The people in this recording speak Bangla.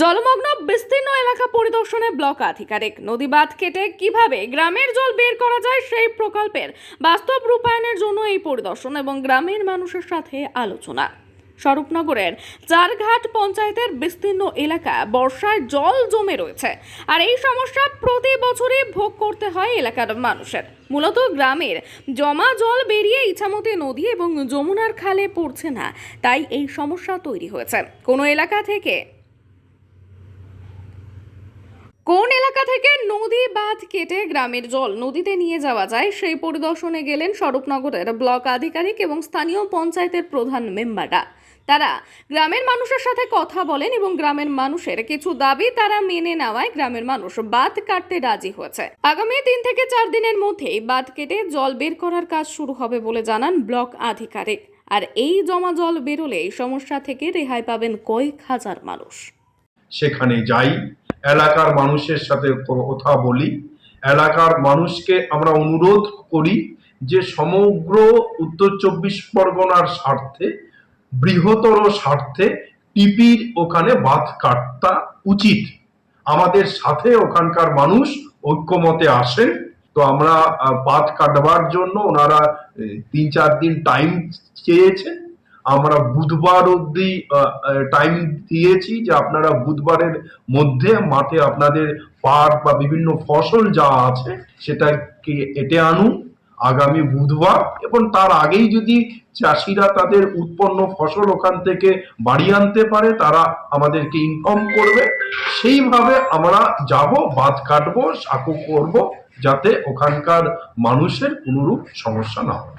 জলমগ্ন বিস্তীর্ণ এলাকা পরিদর্শনে ব্লক আধিকারিক। নদী বাঁধ কেটে কিভাবে গ্রামের জল বের করা যায় সেই প্রকল্পের বাস্তব রূপায়ণের জন্য এই পরিদর্শন এবং গ্রামের মানুষের সাথে আলোচনা। স্বরূপনগরের চারঘাট পঞ্চায়েতের বিস্তীর্ণ এলাকা বর্ষায় জল জমে রয়েছে, আর এই সমস্যা প্রতি বছরই ভোগ করতে হয় এলাকার মানুষের। মূলত গ্রামের জমা জল বেরিয়ে ইছামতি নদী এবং যমুনার খালে পড়ছে না, তাই এই সমস্যা তৈরি হয়েছে। কোন এলাকা থেকে নদী বাঁধ কেটে গ্রামের জল নদীতে নিয়ে যাওয়া যায় সেই পরিদর্শনে গেলেন স্বরূপনগরের ব্লক আধিকারিক এবং স্থানীয় পঞ্চায়েতের প্রধান মেম্বাররা। তারা গ্রামের মানুষের সাথে কথা বলেন এবং গ্রামের মানুষের কিছু দাবি তারা মেনে নেওয়ায় গ্রামের মানুষ বাঁধ কাটতে রাজি হয়েছে। আগামী 3 থেকে 4 দিনের মধ্যেই বাঁধ কেটে জল বের করার কাজ শুরু হবে বলে জানান ব্লক আধিকারিক। আর এই জমা জল বেরোলে এই সমস্যা থেকে রেহাই পাবেন কয়েক হাজার মানুষ। সেখানে যাই, এলাকার মানুষের সাথে কথা বলি, এলাকার মানুষকে আমরা অনুরোধ করি যে সমগ্র উত্তর 24 পরগনার স্বার্থে, বৃহত্তর স্বার্থে টিপির ওখানে বাঁধ কাটতা উচিত। আমাদের সাথে ওখানকার মানুষ ঐক্যমতে আসেন। তো আমরা বাঁধ কাটবার জন্য ওনারা 3-4 দিন টাইম চেয়েছেন। আমরা বুধবার অবধি টাইম দিয়েছি যে আপনারা বুধবারের মধ্যে মাঠে আপনাদের পাট বা বিভিন্ন ফসল যা আছে সেটাকে এঁটে আনুন আগামী বুধবার, এবং তার আগেই যদি চাষিরা তাদের উৎপন্ন ফসল ওখান থেকে বাড়ি আনতে পারে তারা আমাদেরকে ইনফর্ম করবে। সেইভাবে আমরা যাব, বাঁধ কাটবো, সাঁকো করব, যাতে ওখানকার মানুষের কোনোরূপ সমস্যা না হয়।